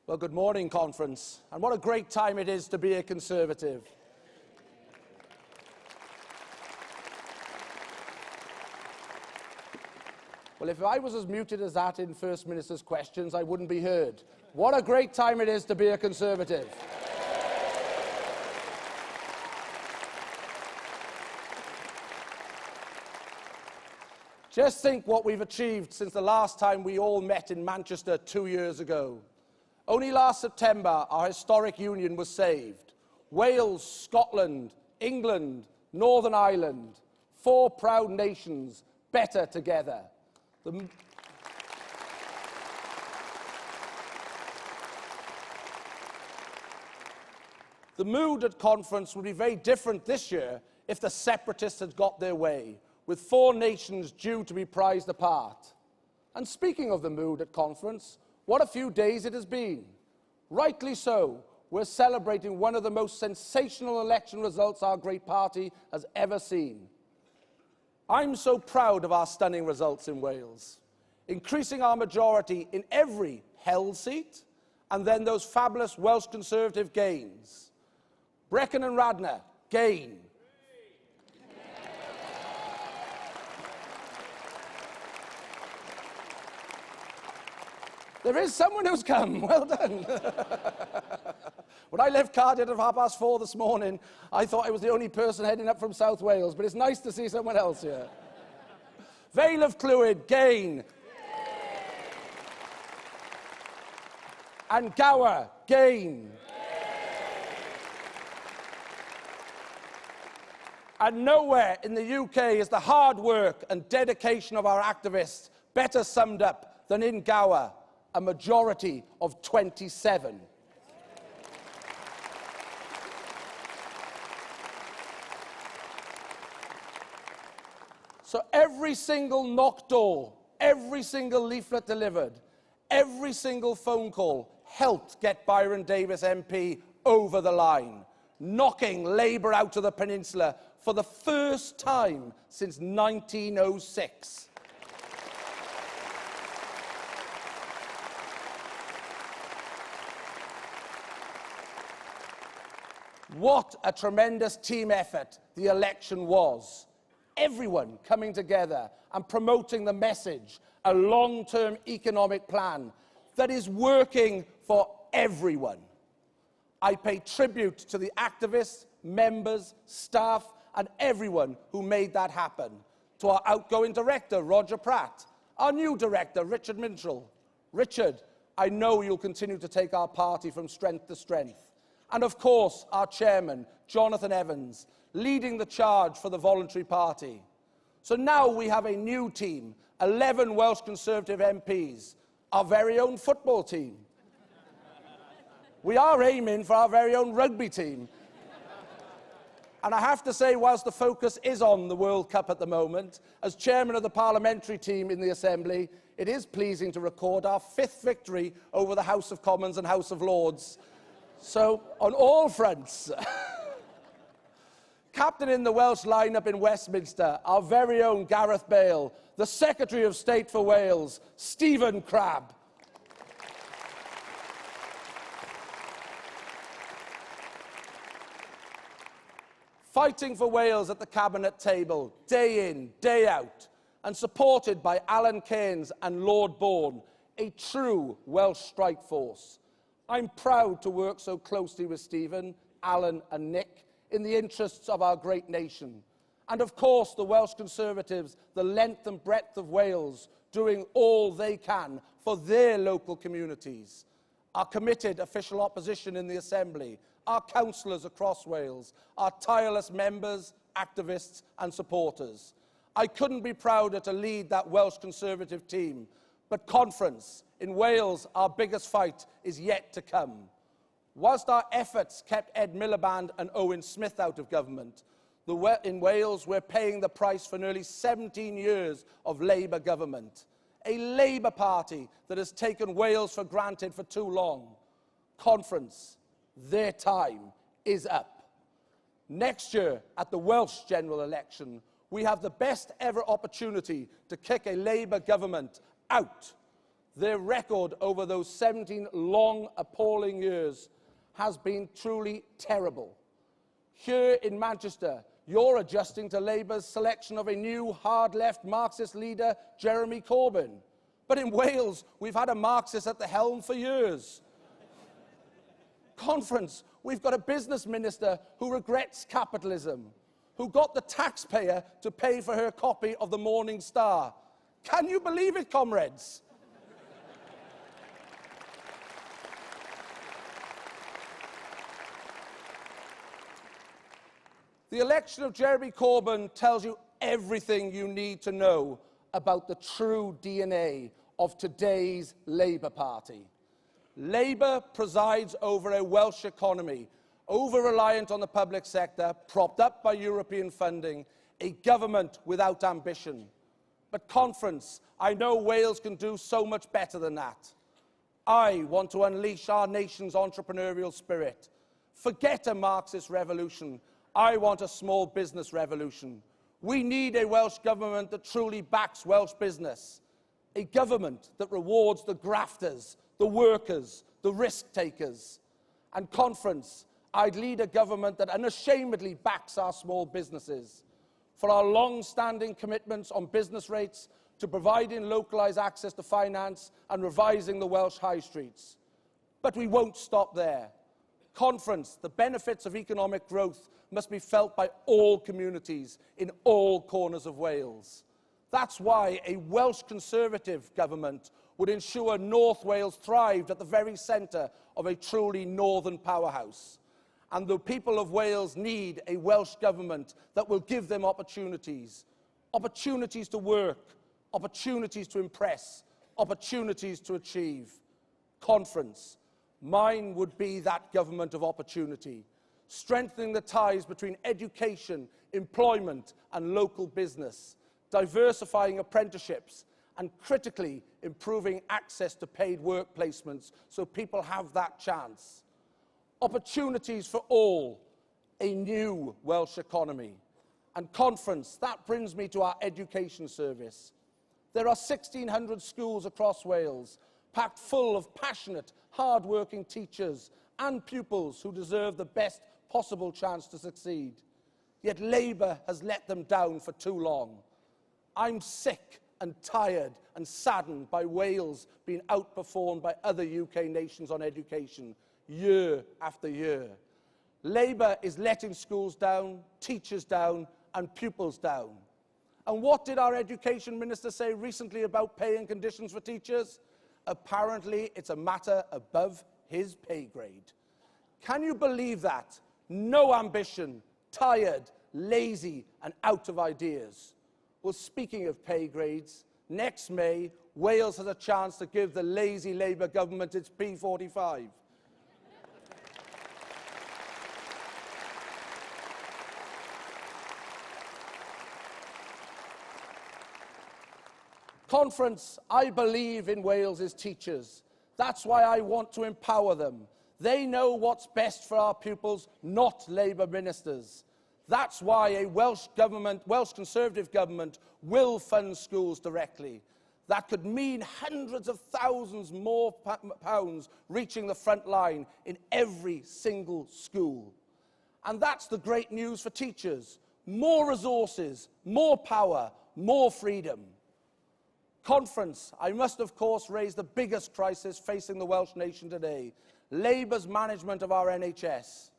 Well, good morning, Conference, and what a great time it is to be a Conservative. Well, if I was as muted as that in First Minister's questions, I wouldn't be heard. What a great time it is to be a Conservative. Just think what we've achieved since the last time we all met in Manchester 2 years ago. Only last September, our historic union was saved. Wales, Scotland, England, Northern Ireland, 4 proud nations, better together. The mood at Conference would be very different this year if the separatists had got their way, with 4 nations due to be prized apart. And speaking of the mood at Conference, what a few days it has been. Rightly so, we're celebrating one of the most sensational election results our great party has ever seen. I'm so proud of our stunning results in Wales, increasing our majority in every held seat, and then those fabulous Welsh Conservative gains. Brecon and Radnor, gain. There is someone who's come. Well done. When I left Cardiff at 4:30 this morning, I thought I was the only person heading up from South Wales, but it's nice to see someone else here. Vale of Clwyd, gain. And Gower, gain. And nowhere in the UK is the hard work and dedication of our activists better summed up than in Gower, a majority of 27. So every single knock door, every single leaflet delivered, every single phone call helped get Byron Davies MP over the line, knocking Labour out of the peninsula for the first time since 1906. What a tremendous team effort the election was. Everyone coming together and promoting the message, a long-term economic plan that is working for everyone. I pay tribute to the activists, members, staff, and everyone who made that happen. To our outgoing director, Roger Pratt, our new director, Richard Mintrell. Richard, I know you'll continue to take our party from strength to strength. And of course, our chairman, Jonathan Evans, leading the charge for the voluntary party. So now we have a new team, 11 Welsh Conservative MPs, our very own football team. We are aiming for our very own rugby team. And I have to say, whilst the focus is on the World Cup at the moment, as chairman of the parliamentary team in the Assembly, it is pleasing to record our 5th victory over the House of Commons and House of Lords. So, on all fronts, captaining the Welsh lineup in Westminster, our very own Gareth Bale, the Secretary of State for Wales, Stephen Crabb. Fighting for Wales at the Cabinet table, day in, day out, and supported by Alan Keynes and Lord Bourne, a true Welsh strike force. I'm proud to work so closely with Stephen, Alan and Nick in the interests of our great nation. And of course, the Welsh Conservatives, the length and breadth of Wales, doing all they can for their local communities. Our committed official opposition in the Assembly, our councillors across Wales, our tireless members, activists and supporters. I couldn't be prouder to lead that Welsh Conservative team. But Conference, in Wales, our biggest fight is yet to come. Whilst our efforts kept Ed Miliband and Owen Smith out of government, in Wales we're paying the price for nearly 17 years of Labour government. A Labour Party that has taken Wales for granted for too long. Conference, their time is up. Next year, at the Welsh general election, we have the best ever opportunity to kick a Labour government out. Their record over those 17 long, appalling years has been truly terrible. Here in Manchester, you're adjusting to Labour's selection of a new hard-left Marxist leader, Jeremy Corbyn. But in Wales, we've had a Marxist at the helm for years. Conference, we've got a business minister who regrets capitalism, who got the taxpayer to pay for her copy of the Morning Star. Can you believe it, comrades? The election of Jeremy Corbyn tells you everything you need to know about the true DNA of today's Labour Party. Labour presides over a Welsh economy, over-reliant on the public sector, propped up by European funding, a government without ambition. But Conference, I know Wales can do so much better than that. I want to unleash our nation's entrepreneurial spirit. Forget a Marxist revolution. I want a small business revolution. We need a Welsh government that truly backs Welsh business. A government that rewards the grafters, the workers, the risk takers. And Conference, I'd lead a government that unashamedly backs our small businesses. For our long-standing commitments on business rates, to providing localised access to finance and revising the Welsh high streets. But we won't stop there. Conference, the benefits of economic growth must be felt by all communities in all corners of Wales. That's why a Welsh Conservative government would ensure North Wales thrived at the very centre of a truly northern powerhouse. And the people of Wales need a Welsh government that will give them opportunities. Opportunities to work, opportunities to impress, opportunities to achieve. Conference, mine would be that government of opportunity, strengthening the ties between education, employment and local business, diversifying apprenticeships and critically improving access to paid work placements so people have that chance. Opportunities for all, a new Welsh economy. And Conference, that brings me to our education service. There are 1,600 schools across Wales, packed full of passionate, hard-working teachers and pupils who deserve the best possible chance to succeed. Yet Labour has let them down for too long. I'm sick and tired and saddened by Wales being outperformed by other UK nations on education, year after year. Labour is letting schools down, teachers down, and pupils down. And what did our education minister say recently about pay and conditions for teachers? Apparently, it's a matter above his pay grade. Can you believe that? No ambition, tired, lazy, and out of ideas. Well, speaking of pay grades, next May, Wales has a chance to give the lazy Labour government its P45. Conference, I believe in Wales's teachers. That's why I want to empower them. They know what's best for our pupils, not Labour ministers. That's why a Welsh Conservative government will fund schools directly. That could mean hundreds of thousands more pounds reaching the front line in every single school. And that's the great news for teachers. More resources, more power, more freedom. Conference, I must of course raise the biggest crisis facing the Welsh nation today, Labour's management of our NHS.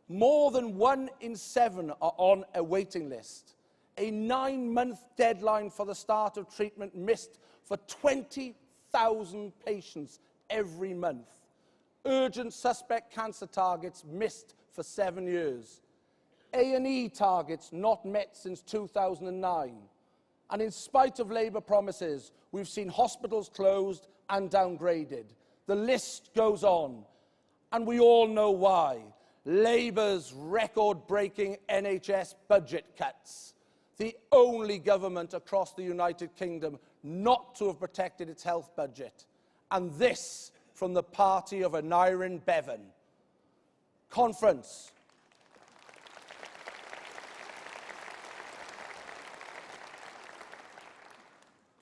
More than 1 in 7 are on a waiting list. A 9-month deadline for the start of treatment missed for 20,000 patients every month. Urgent suspect cancer targets missed for 7 years. A&E targets not met since 2009. And in spite of Labour promises, we've seen hospitals closed and downgraded. The list goes on. And we all know why. Labour's record-breaking NHS budget cuts. The only government across the United Kingdom not to have protected its health budget. And this from the party of Aneurin Bevan. Conference.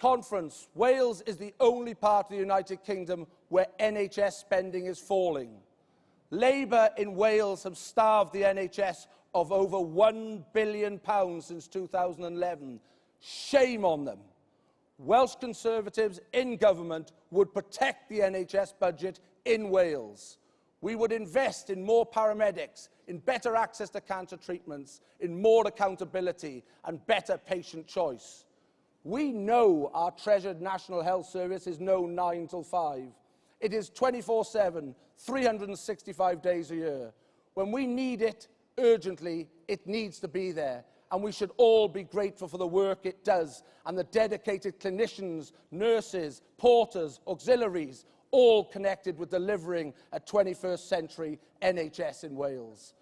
Conference, Wales is the only part of the United Kingdom where NHS spending is falling. Labour in Wales have starved the NHS of over £1 billion since 2011. Shame on them. Welsh Conservatives in government would protect the NHS budget in Wales. We would invest in more paramedics, in better access to cancer treatments, in more accountability and better patient choice. We know our treasured National Health Service is no 9 till 5. It is 24/7, 365 days a year. When we need it urgently, it needs to be there. And we should all be grateful for the work it does and the dedicated clinicians, nurses, porters, auxiliaries, all connected with delivering a 21st century NHS in Wales.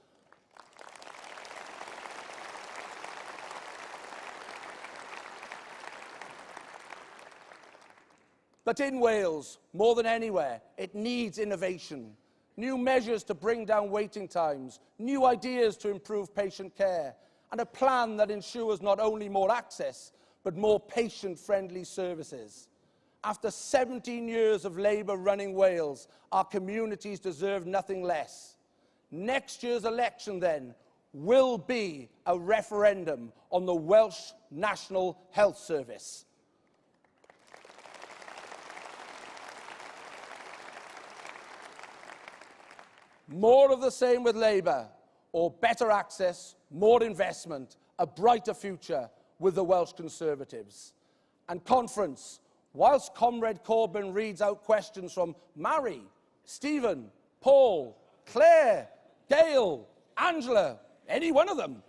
But in Wales, more than anywhere, it needs innovation, new measures to bring down waiting times, new ideas to improve patient care, and a plan that ensures not only more access, but more patient-friendly services. After 17 years of Labour running Wales, our communities deserve nothing less. Next year's election, then, will be a referendum on the Welsh National Health Service. More of the same with Labour, or better access, more investment, a brighter future with the Welsh Conservatives. And Conference, whilst Comrade Corbyn reads out questions from Mary, Stephen, Paul, Claire, Gail, Angela, any one of them,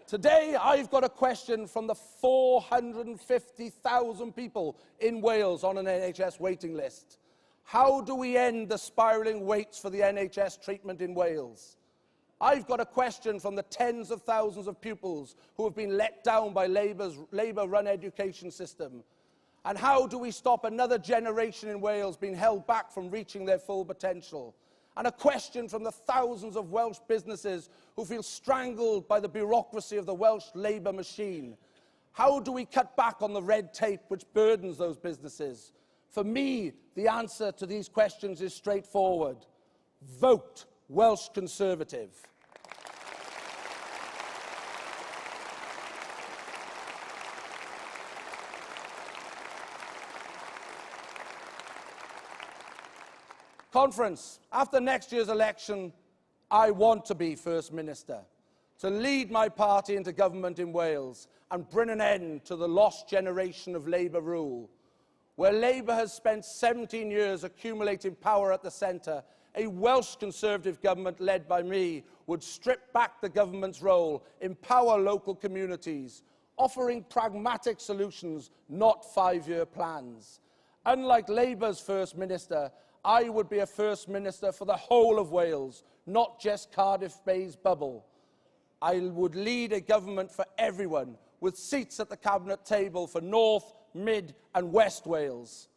today I've got a question from the 450,000 people in Wales on an NHS waiting list. How do we end the spiralling waits for the NHS treatment in Wales? I've got a question from the tens of thousands of pupils who have been let down by Labour's Labour-run education system. And how do we stop another generation in Wales being held back from reaching their full potential? And a question from the thousands of Welsh businesses who feel strangled by the bureaucracy of the Welsh Labour machine. How do we cut back on the red tape which burdens those businesses? For me, the answer to these questions is straightforward. Vote Welsh Conservative. Conference, after next year's election, I want to be First Minister, to lead my party into government in Wales and bring an end to the lost generation of Labour rule. Where Labour has spent 17 years accumulating power at the centre, a Welsh Conservative government led by me would strip back the government's role, empower local communities, offering pragmatic solutions, not five-year plans. Unlike Labour's First Minister, I would be a First Minister for the whole of Wales, not just Cardiff Bay's bubble. I would lead a government for everyone, with seats at the Cabinet table for North, Mid and West Wales.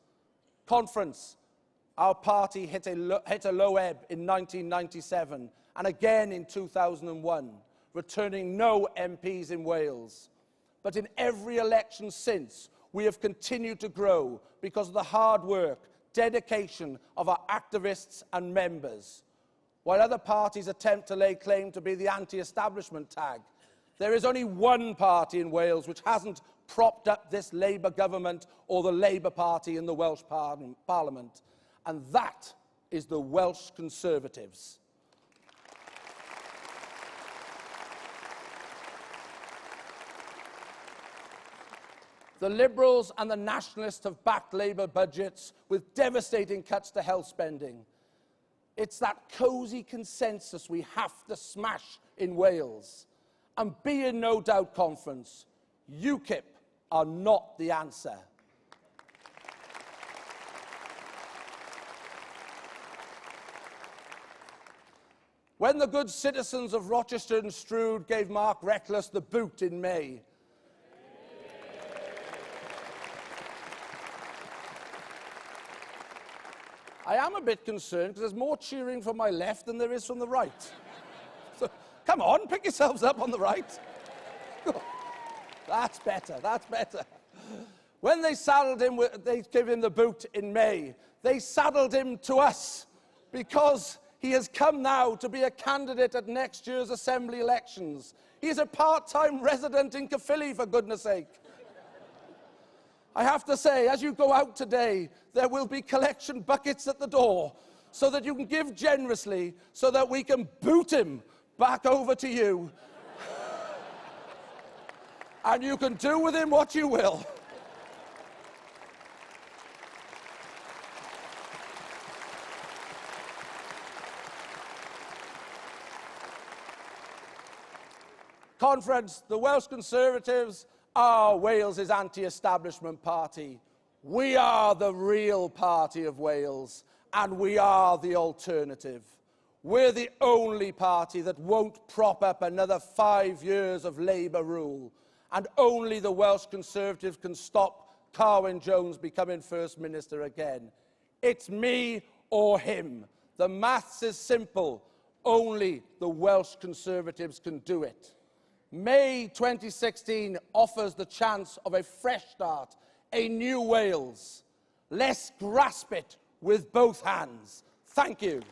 Conference, our party hit a low ebb in 1997 and again in 2001, returning no MPs in Wales. But in every election since, we have continued to grow because of the hard work, dedication of our activists and members. While other parties attempt to lay claim to be the anti-establishment tag, there is only one party in Wales which hasn't propped up this Labour government or the Labour Party in the Welsh Parliament, and that is the Welsh Conservatives. The Liberals and the Nationalists have backed Labour budgets with devastating cuts to health spending. It's that cosy consensus we have to smash in Wales. And be in no doubt, Conference, UKIP are not the answer. When the good citizens of Rochester and Stroud gave Mark Reckless the boot in May, I am a bit concerned because there's more cheering from my left than there is from the right. So, come on, pick yourselves up on the right. That's better, that's better. When they saddled him, they gave him the boot in May. They saddled him to us because he has come now to be a candidate at next year's Assembly elections. He's a part-time resident in Caerphilly, for goodness sake. I have to say, as you go out today, there will be collection buckets at the door so that you can give generously so that we can boot him back over to you. And you can do with him what you will. Conference, the Welsh Conservatives are Wales's anti-establishment party. We are the real party of Wales, and we are the alternative. We're the only party that won't prop up another 5 years of Labour rule, and only the Welsh Conservatives can stop Carwyn Jones becoming First Minister again. It's me or him. The maths is simple. Only the Welsh Conservatives can do it. May 2016 offers the chance of a fresh start, a new Wales. Let's grasp it with both hands. Thank you.